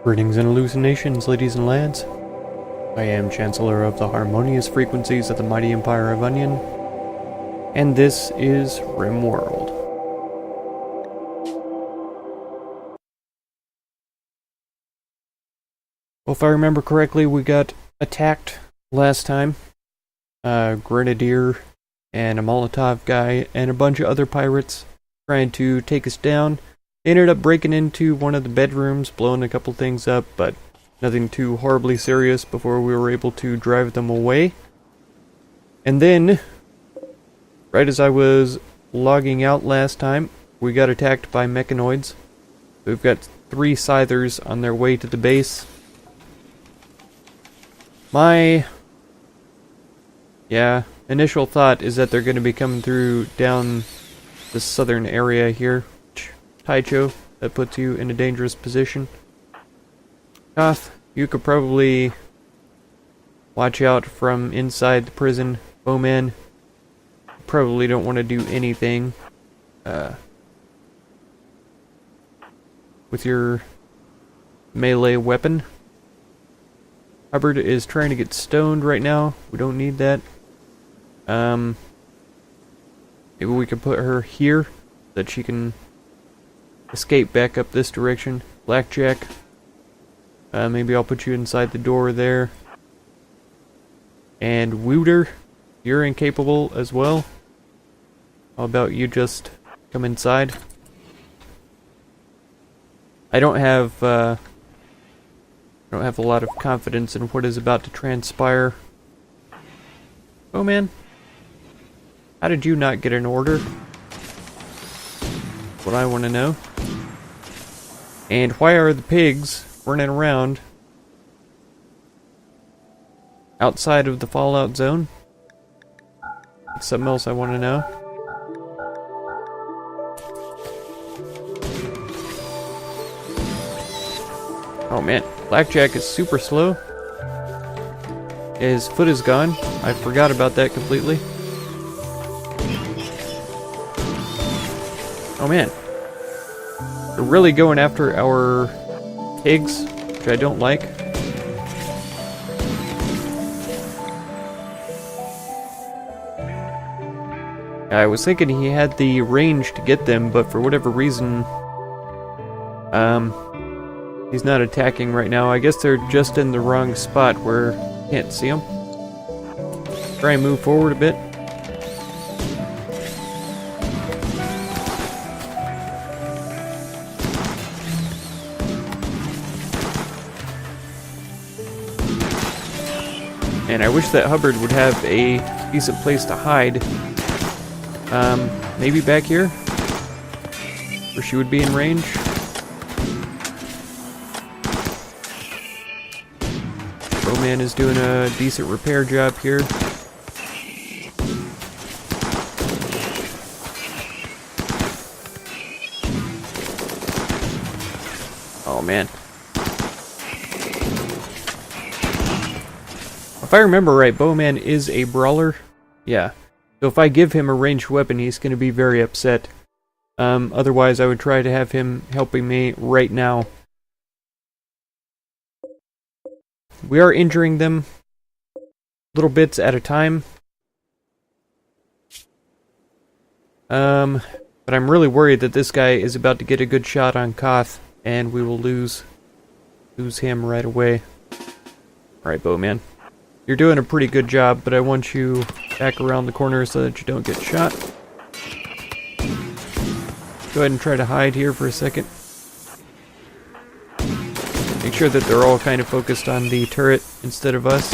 Greetings and hallucinations, ladies and lads. I am Chancellor of the Harmonious Frequencies of the Mighty Empire of Onion, and this is Rimworld. Well, if I remember correctly, we got attacked last time. Grenadier and a Molotov guy and a bunch of other pirates trying to take us down. They ended up breaking into one of the bedrooms, blowing a couple things up, but nothing too horribly serious before we were able to drive them away. And then, right as I was logging out last time, we got attacked by mechanoids. We've got 3 scythers on their way to the base. My initial thought is that they're going to be coming through down the southern area here. Taicho, that puts you in a dangerous position. Koth, you could probably watch out from inside the prison. Bowman, probably don't want to do anything with your melee weapon. Hubbard is trying to get stoned right now. We don't need that. Maybe we could put her here so that she can escape back up this direction. Blackjack, maybe I'll put you inside the door there. And Wooter, you're incapable as well. How about you just come inside? I don't have a lot of confidence in what is about to transpire. Oh man, how did you not get an order? What I want to know. And why are the pigs running around outside of the fallout zone? That's something else I want to know. Oh man, Blackjack is super slow. His foot is gone. I forgot about that completely. Oh man. They're really going after our pigs, which I don't like. I was thinking he had the range to get them, but for whatever reason, he's not attacking right now. I guess they're just in the wrong spot where you can't see them. Try and move forward a bit. And I wish that Hubbard would have a decent place to hide. Maybe back here? Where she would be in range? Bowman is doing a decent repair job here. Oh man. If I remember right, Bowman is a brawler. Yeah. So if I give him a ranged weapon, he's going to be very upset. Otherwise, I would try to have him helping me right now. We are injuring them little bits at a time. But I'm really worried that this guy is about to get a good shot on Koth, and we will lose him right away. Alright, Bowman. You're doing a pretty good job, but I want you back around the corner so that you don't get shot. Go ahead and try to hide here for a second. Make sure that they're all kind of focused on the turret instead of us.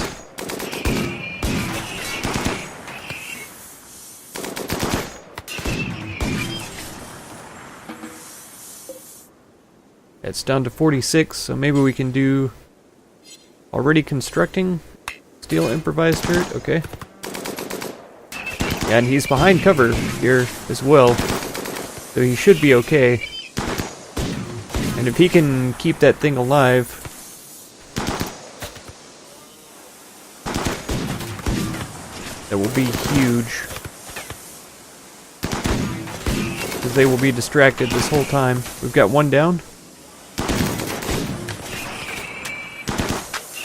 It's down to 46, so maybe we can do already constructing steel improvised turret. Okay. Yeah, and he's behind cover here as well, so he should be okay. And if he can keep that thing alive, that will be huge. Because they will be distracted this whole time. We've got one down.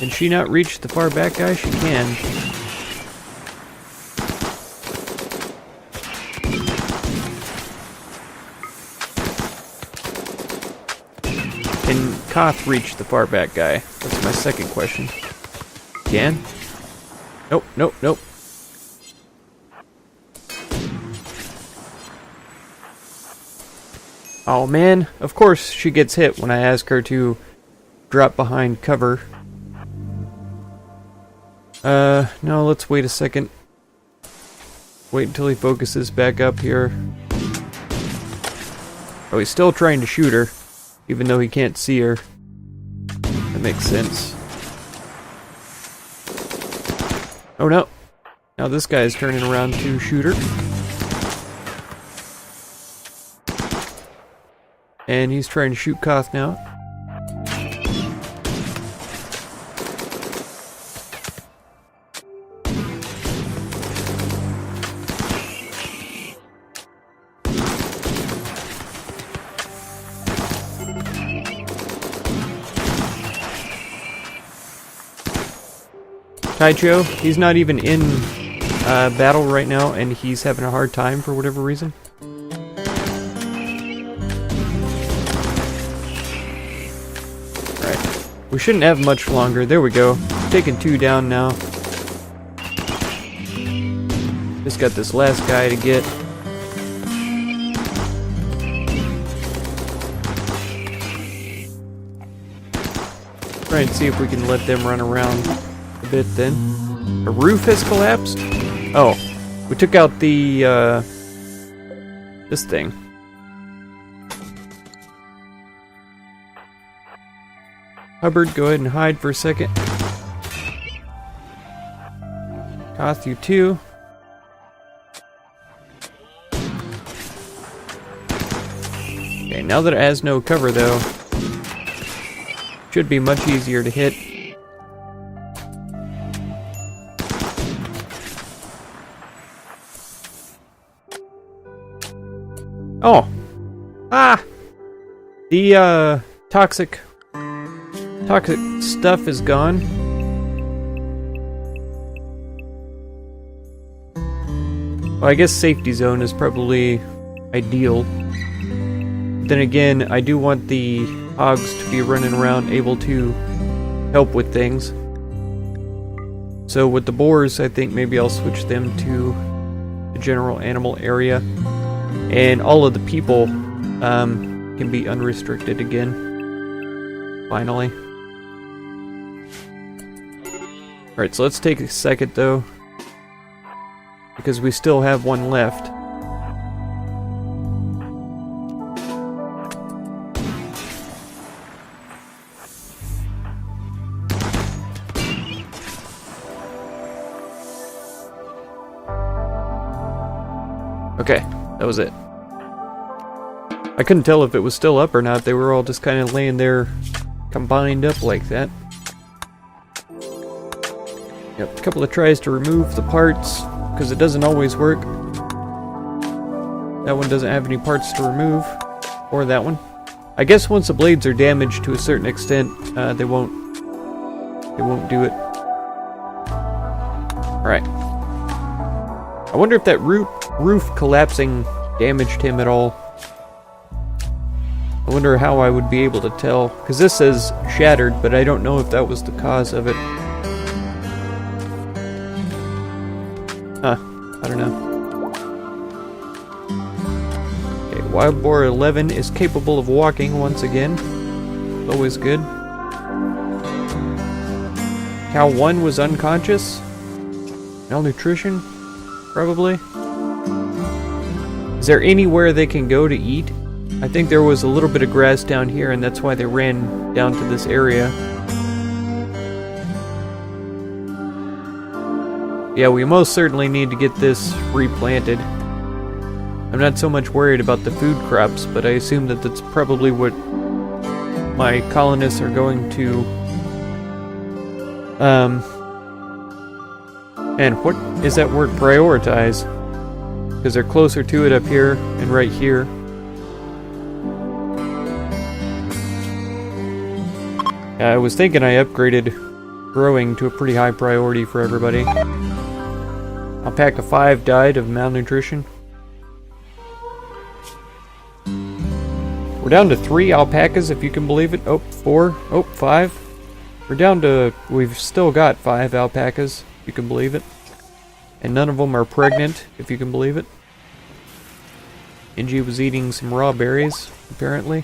Can she not reach the far back guy? She can. Can Koth reach the far back guy? That's my second question. Can? Nope, nope, nope. Oh man, of course she gets hit when I ask her to drop behind cover. No, let's wait a second. Wait until he focuses back up here. Oh, he's still trying to shoot her, even though he can't see her. That makes sense. Oh no. Now this guy's turning around to shoot her. And he's trying to shoot Koth now. Taicho, he's not even in battle right now, and he's having a hard time for whatever reason. Alright, we shouldn't have much longer. There we go. Taking 2 down now. Just got this last guy to get. Try and see if we can let them run around a bit then. The roof has collapsed? Oh, we took out the, this thing. Hubbard, go ahead and hide for a second. Koth, you too. Okay, now that it has no cover though, should be much easier to hit. Oh! Ah! The, toxic stuff is gone. Well, I guess safety zone is probably ideal. Then again, I do want the hogs to be running around able to help with things. So with the boars, I think maybe I'll switch them to the general animal area. And all of the people can be unrestricted again. Finally. Alright, so let's take a second though, because we still have one left. Okay, that was it. I couldn't tell if it was still up or not. They were all just kind of laying there combined up like that. Yep, a couple of tries to remove the parts, because it doesn't always work. That one doesn't have any parts to remove, or that one. I guess once the blades are damaged to a certain extent, they won't do it. Alright. I wonder if that roof collapsing damaged him at all. I wonder how I would be able to tell, because this says shattered, but I don't know if that was the cause of it. Huh, I don't know. Okay, Wild Boar 11 is capable of walking once again. Always good. Cow 1 was unconscious. Malnutrition, probably. Is there anywhere they can go to eat? I think there was a little bit of grass down here, and that's why they ran down to this area. Yeah, we most certainly need to get this replanted. I'm not so much worried about the food crops, but I assume that that's probably what my colonists are going to... And what is that word, prioritize? Because they're closer to it up here and right here. I was thinking I upgraded growing to a pretty high priority for everybody. Alpaca 5 died of malnutrition. We're down to 3 alpacas, if you can believe it. Oh, 4. Oh, 5. We're down to... We've still got 5 alpacas, if you can believe it. And none of them are pregnant, if you can believe it. Angie was eating some raw berries, apparently.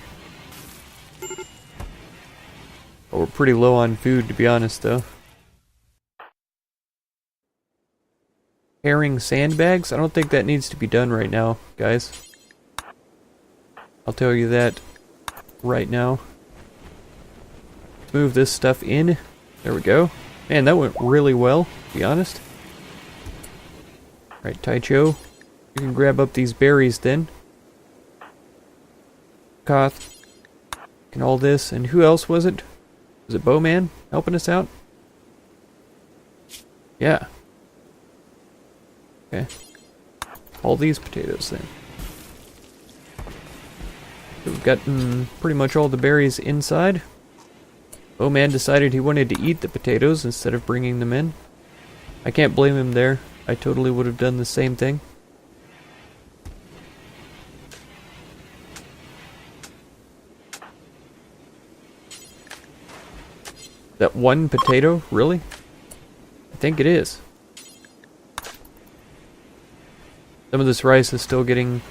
Oh, we're pretty low on food, to be honest, though. Herring sandbags? I don't think that needs to be done right now, guys. I'll tell you that right now. Let's move this stuff in. There we go. Man, that went really well, to be honest. Alright, Taicho, you can grab up these berries then. Koth. And all this. And who else was it? Was it Bowman helping us out? Yeah. Okay. All these potatoes then. So we've gotten pretty much all the berries inside. Bowman decided he wanted to eat the potatoes instead of bringing them in. I can't blame him there. I totally would have done the same thing. That one potato? Really? I think it is. Some of this rice is still getting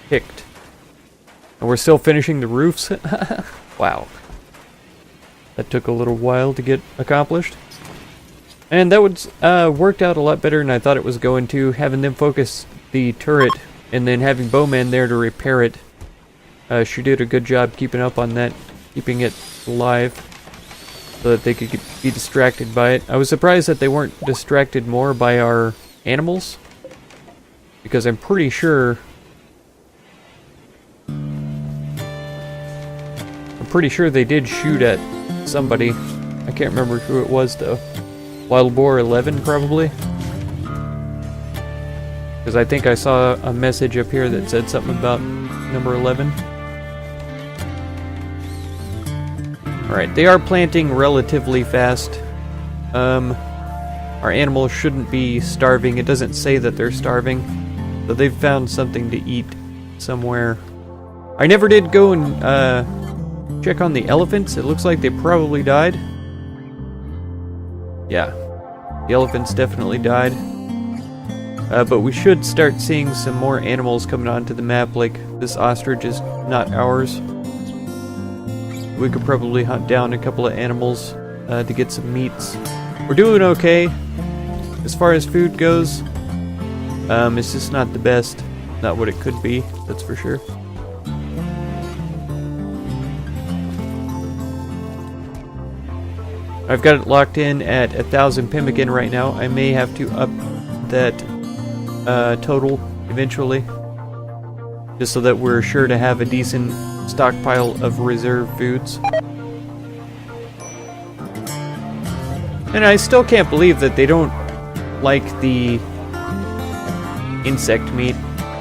picked. And we're still finishing the roofs? Wow. That took a little while to get accomplished. And that was worked out a lot better than I thought it was going to. Having them focus the turret and then having Bowman there to repair it. She did a good job keeping up on that, keeping it alive so that they could be distracted by it. I was surprised that they weren't distracted more by our animals, because I'm pretty sure they did shoot at somebody. I can't remember who it was though. Wild Boar 11 probably, because I think I saw a message up here that said something about number 11. Alright, they are planting relatively fast. Our animals shouldn't be starving. It doesn't say that they're starving. So they've found something to eat somewhere. I never did go and check on the elephants. It looks like they probably died. Yeah, the elephants definitely died. But we should start seeing some more animals coming onto the map, like this ostrich is not ours. We could probably hunt down a couple of animals to get some meats. We're doing okay as far as food goes. It's just not the best. Not what it could be, that's for sure. I've got it locked in at 1,000 pemmican right now. I may have to up that total eventually, just so that we're sure to have a decent stockpile of reserve foods. And I still can't believe that they don't like the insect meat.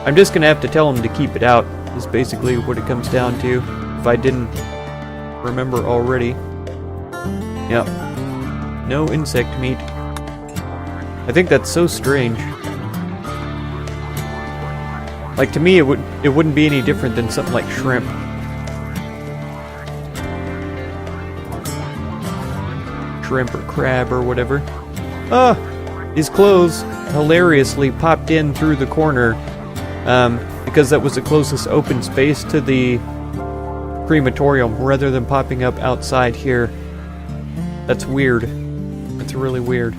I'm just gonna have to tell them to keep it out, is basically what it comes down to, if I didn't remember already. Yep. No insect meat. I think that's so strange. Like, to me, it wouldn't be any different than something like shrimp. Shrimp or crab or whatever. Ah! These clothes hilariously popped in through the corner because that was the closest open space to the crematorium rather than popping up outside here. That's weird. That's really weird.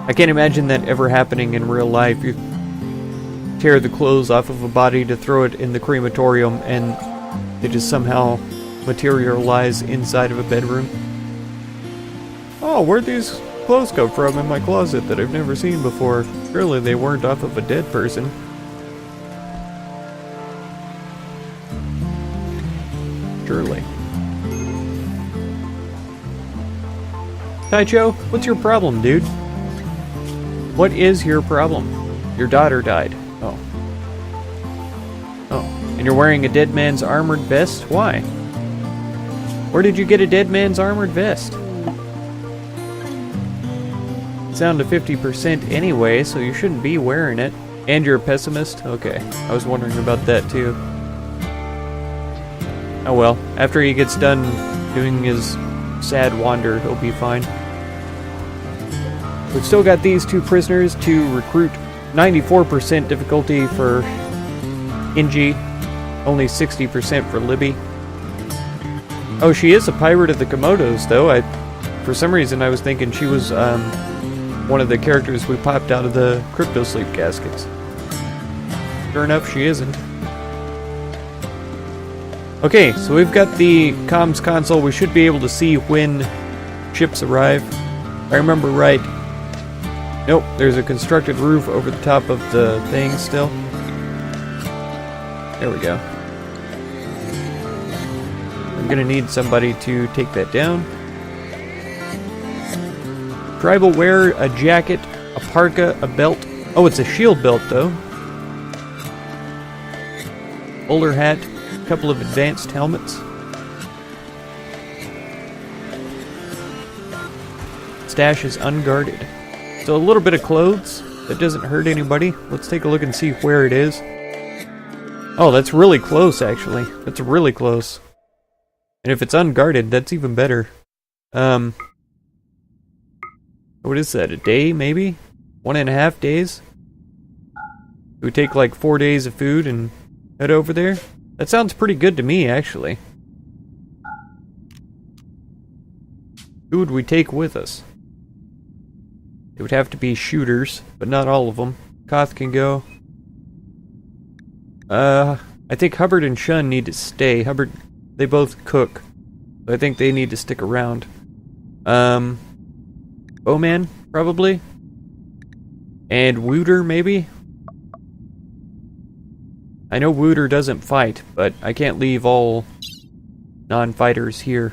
I can't imagine that ever happening in real life. You tear the clothes off of a body to throw it in the crematorium and they just somehow materialize inside of a bedroom. Oh, where'd these clothes come from in my closet that I've never seen before? Surely they weren't off of a dead person. Surely. Taicho, what's your problem, dude? What is your problem? Your daughter died. Oh. Oh. And you're wearing a dead man's armored vest? Why? Where did you get a dead man's armored vest? It's down to 50% anyway, so you shouldn't be wearing it. And you're a pessimist? Okay, I was wondering about that too. Oh well, after he gets done doing his sad wander, he'll be fine. We've still got these two prisoners to recruit. 94% difficulty for Inji, only 60% for Libby. Oh, she is a pirate of the Komodos, though. For some reason, I was thinking she was one of the characters we popped out of the crypto sleep caskets. Sure enough, she isn't. Okay, so we've got the comms console. We should be able to see when ships arrive. If I remember right. Nope, there's a constructed roof over the top of the thing still. There we go. I'm gonna need somebody to take that down. Tribal wear, a jacket, a parka, a belt. Oh, it's a shield belt though. Bowler hat, a couple of advanced helmets. Stash is unguarded. So a little bit of clothes. That doesn't hurt anybody. Let's take a look and see where it is. Oh, that's really close actually. That's really close. And if it's unguarded, that's even better. What is that, a day maybe? 1.5 days? Do we take like 4 days of food and head over there? That sounds pretty good to me, actually. Who would we take with us? It would have to be shooters, but not all of them. Koth can go. I think Hubbard and Shun need to stay. Hubbard, they both cook. So I think they need to stick around. Bowman, probably. And Wooter, maybe? I know Wooter doesn't fight, but I can't leave all non-fighters here.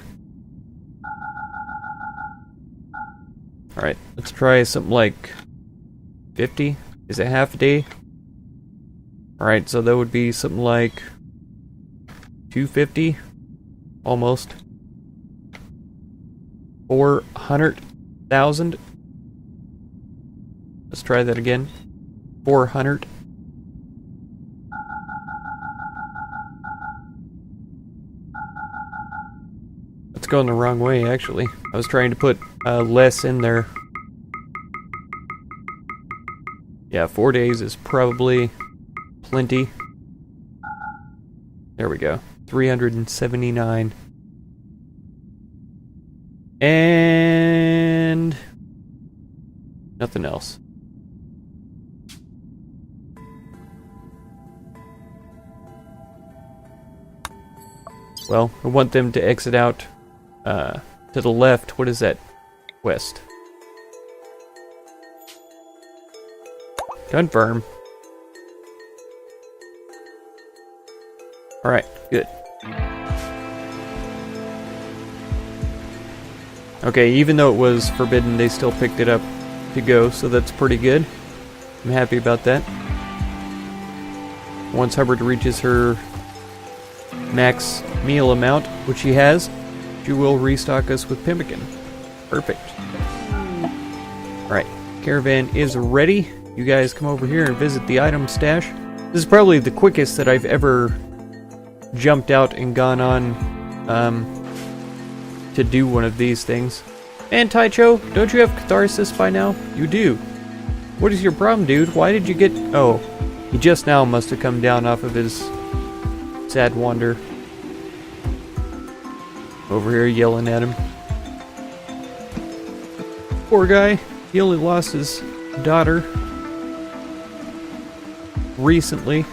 Alright, let's try something like 50. Is it half a day? Alright, so that would be something like 250? Almost. 400,000? Let's try that again. 400. It's going the wrong way, actually. I was trying to put less in there. Yeah, 4 days is probably plenty. There we go. 379. And nothing else. Well, I want them to exit out to the left. What is that? West. Confirm. Alright, good. Okay, even though it was forbidden, they still picked it up to go, so that's pretty good. I'm happy about that. Once Hubbard reaches her max meal amount, which she has, she will restock us with pemmican. Perfect. Alright, caravan is ready. You guys come over here and visit the item stash. This is probably the quickest that I've ever jumped out and gone on to do one of these things. And Taicho, don't you have catharsis by now? You do. What is your problem, dude? Why did you get... Oh, he just now must have come down off of his sad wander. Over here yelling at him. Poor guy. He only lost his daughter recently.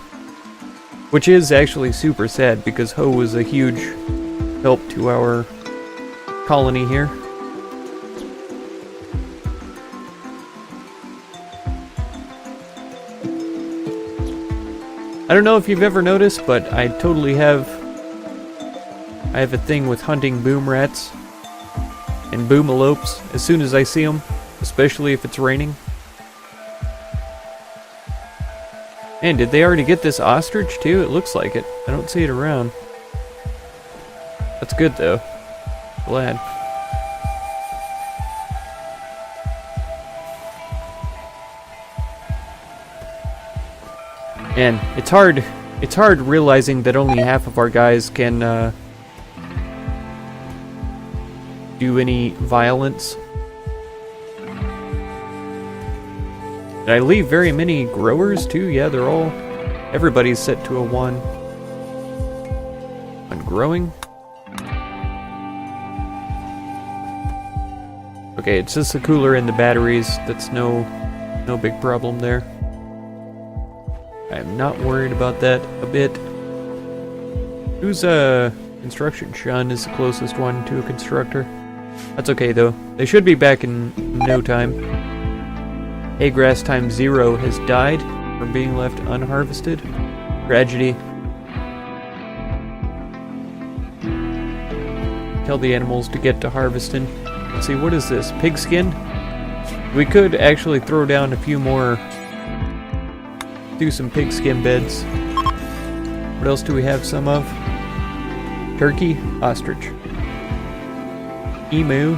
Which is actually super sad because Ho was a huge help to our colony here. I don't know if you've ever noticed, but I totally have... I have a thing with hunting boom rats and boomalopes as soon as I see them, especially if it's raining. And did they already get this ostrich too? It looks like it. I don't see it around. That's good though. glad. And it's hard realizing that only half of our guys can do any violence. Did I leave very many growers too? Yeah, everybody's set to a 1. On growing. Okay, it's just the cooler and the batteries. That's no big problem there. I'm not worried about that a bit. Who's construction? Shun is the closest one to a constructor. That's okay though. They should be back in no time. Hay grass times 0 has died from being left unharvested. Tragedy. Tell the animals to get to harvesting. Let's see, what is this? Pigskin? We could actually throw down a few more. Do some pigskin beds. What else do we have some of? Turkey, ostrich, emu,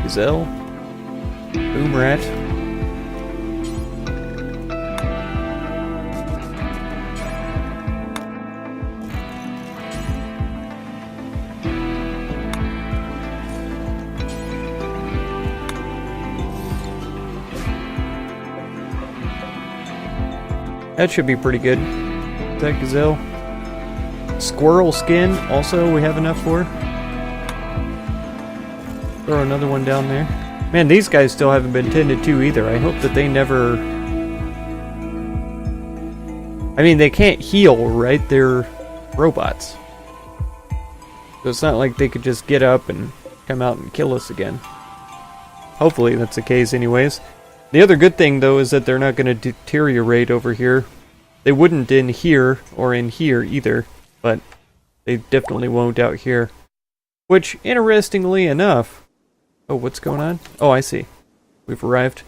gazelle, boom rat. That should be pretty good. That gazelle. Squirrel skin, also we have enough for. Throw another one down there. Man, these guys still haven't been tended to either. I hope that they never... I mean, they can't heal, right? They're robots. So it's not like they could just get up and come out and kill us again. Hopefully that's the case anyways. The other good thing, though, is that they're not going to deteriorate over here. They wouldn't in here or in here either, but they definitely won't out here. Which, interestingly enough... Oh, what's going on? Oh, I see. We've arrived.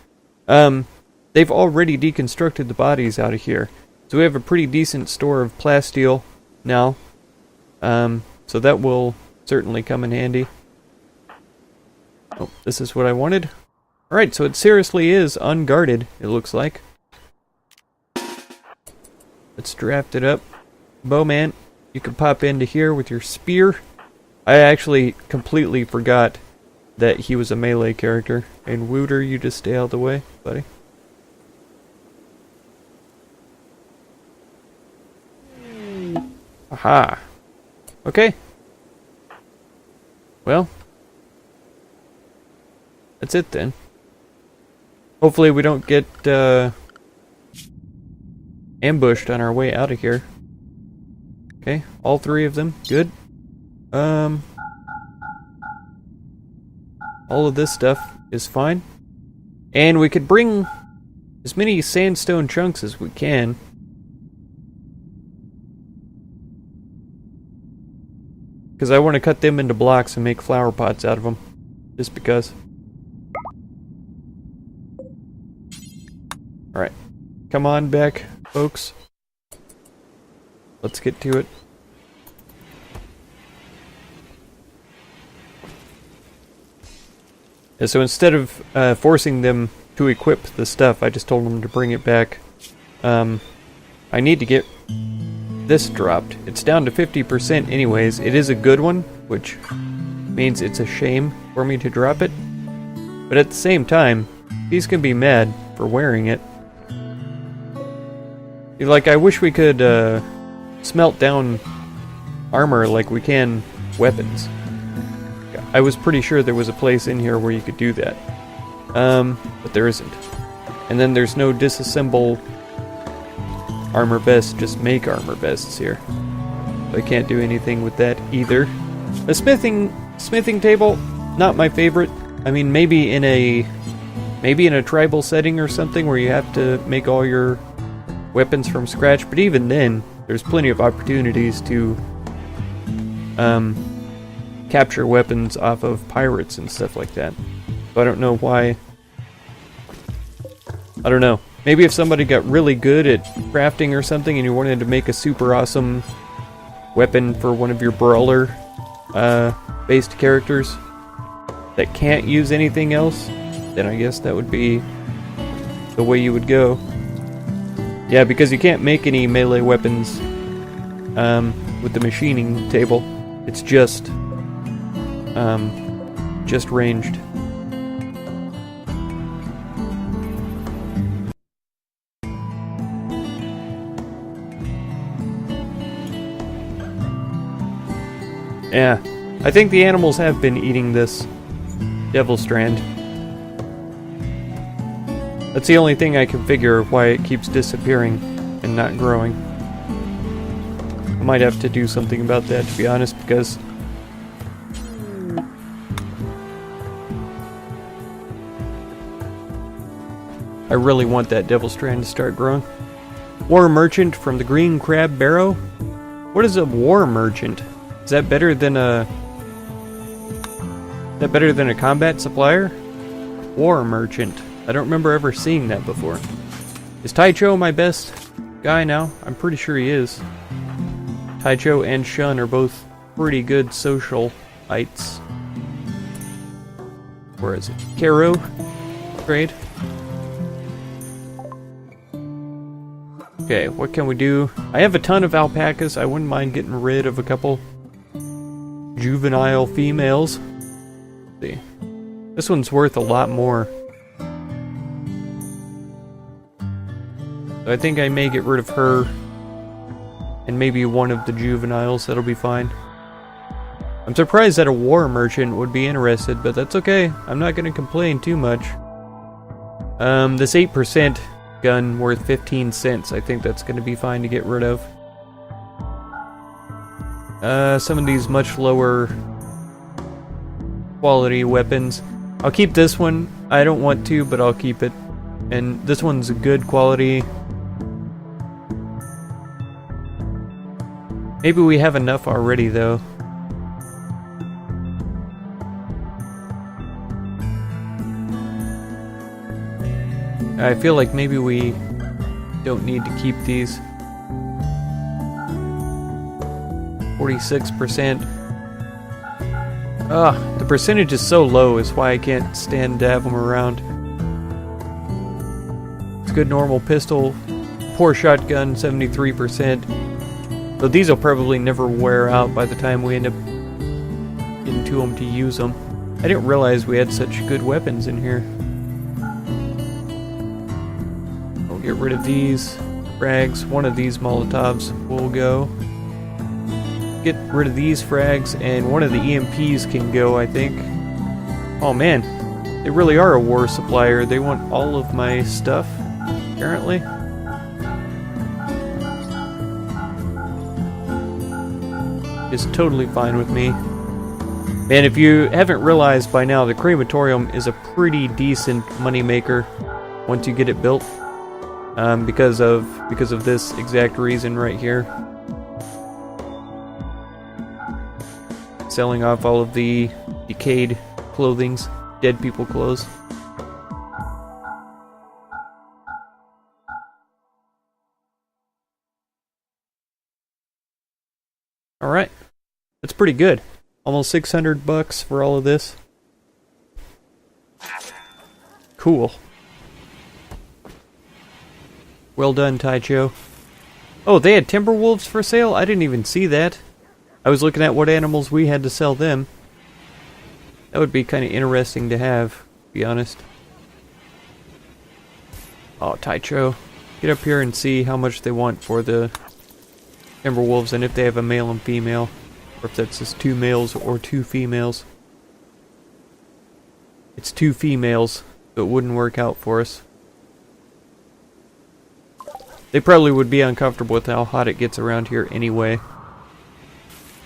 They've already deconstructed the bodies out of here. So we have a pretty decent store of plasteel now. So that will certainly come in handy. Oh, this is what I wanted. Alright, so it seriously is unguarded, it looks like. Let's draft it up. Bowman, you can pop into here with your spear. I actually completely forgot that he was a melee character. And Wooter, you just stay out of the way, buddy. Aha. Okay. Well. That's it then. Hopefully we don't get ambushed on our way out of here. Okay, all 3 of them. Good. All of this stuff is fine. And we could bring as many sandstone chunks as we can. Because I want to cut them into blocks and make flower pots out of them. Just because. Alright. Come on back, folks. Let's get to it. Yeah, so instead of forcing them to equip the stuff, I just told them to bring it back. I need to get this dropped. It's down to 50% anyways. It is a good one, which means it's a shame for me to drop it. But at the same time, he's gonna be mad for wearing it. Like, I wish we could smelt down armor like we can weapons. I was pretty sure there was a place in here where you could do that. But there isn't. And then there's no disassemble armor vest, just make armor vests here. So I can't do anything with that either. A smithing table, not my favorite. I mean, maybe in a tribal setting or something where you have to make all your weapons from scratch, but even then, there's plenty of opportunities to capture weapons off of pirates and stuff like that. So I don't know why. I don't know. Maybe if somebody got really good at crafting or something and you wanted to make a super awesome weapon for one of your brawler based characters, that can't use anything else, then I guess that would be the way you would go. Yeah, because you can't make any melee weapons with the machining table. It's just ranged. Yeah, I think the animals have been eating this devil strand. That's the only thing I can figure why it keeps disappearing and not growing. I might have to do something about that, to be honest, because I really want that devil strand to start growing. War merchant from the Green Crab Barrow? What is a war merchant? Is that better than a... Is that better than a combat supplier? War merchant. I don't remember ever seeing that before. Is Taicho my best guy now? I'm pretty sure he is. Taicho and Shun are both pretty good socialites. Where is it? Karo? Trade. Okay, what can we do? I have a ton of alpacas. I wouldn't mind getting rid of a couple juvenile females. Let's see. This one's worth a lot more. So I think I may get rid of her and maybe one of the juveniles. That'll be fine. I'm surprised that a war merchant would be interested, but that's okay. I'm not going to complain too much. This 8% gun worth 15 cents. I think that's going to be fine to get rid of. Some of these much lower quality weapons. I'll keep this one. I don't want to, but I'll keep it. And this one's a good quality. Maybe we have enough already, though. I feel like maybe we don't need to keep these. 46%. The percentage is so low is why I can't stand to have them around. It's a good normal pistol. Poor shotgun, 73%. So these will probably never wear out by the time we end up getting to them to use them. I didn't realize we had such good weapons in here. I'll get rid of these frags. One of these Molotovs will go. Get rid of these frags, and one of the EMPs can go, I think. Oh man, they really are a war supplier. They want all of my stuff, apparently. Is totally fine with me. Man, if you haven't realized by now, the crematorium is a pretty decent moneymaker once you get it built. Because of this exact reason right here. Selling off all of the decayed clothings, dead people clothes. Alright. That's pretty good. Almost $600 for all of this. Cool. Well done, Taicho. Oh, they had timber wolves for sale? I didn't even see that. I was looking at what animals we had to sell them. That would be kind of interesting to have, to be honest. Oh, Taicho. Get up here and see how much they want for the timber wolves and if they have a male and female. Or if that's just 2 males or 2 females. It's 2 females, so it wouldn't work out for us. They probably would be uncomfortable with how hot it gets around here anyway.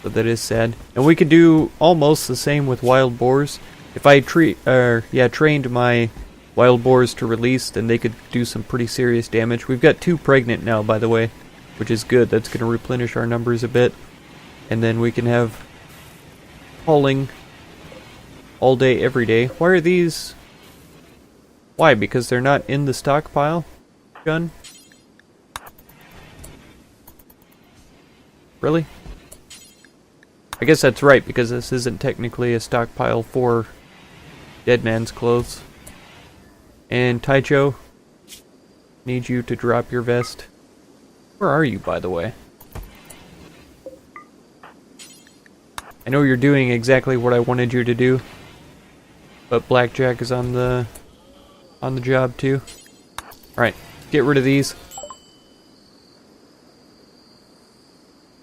So that is sad. And we could do almost the same with wild boars. If I trained my wild boars to release, then they could do some pretty serious damage. We've got 2 pregnant now, by the way, which is good. That's going to replenish our numbers a bit. And then we can have hauling all day, every day. Why are these... Why? Because they're not in the stockpile gun? Really? I guess that's right, because this isn't technically a stockpile for dead man's clothes. And Taicho, need you to drop your vest. Where are you, by the way? I know you're doing exactly what I wanted you to do, but Blackjack is on the job too. Alright, get rid of these.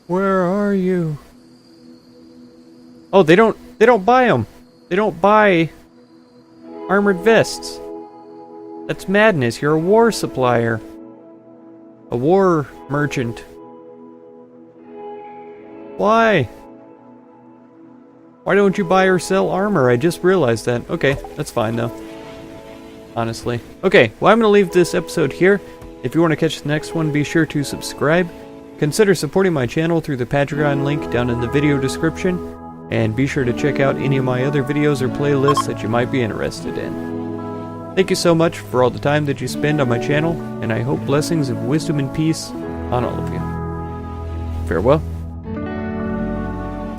Where are you? Oh, they don't buy them. They don't buy armored vests. That's madness. You're a war supplier. A war merchant. Why? Why don't you buy or sell armor? I just realized that. Okay, that's fine though. Honestly. Okay, well I'm going to leave this episode here. If you want to catch the next one, be sure to subscribe. Consider supporting my channel through the Patreon link down in the video description. And be sure to check out any of my other videos or playlists that you might be interested in. Thank you so much for all the time that you spend on my channel, and I hope blessings of wisdom and peace on all of you. Farewell.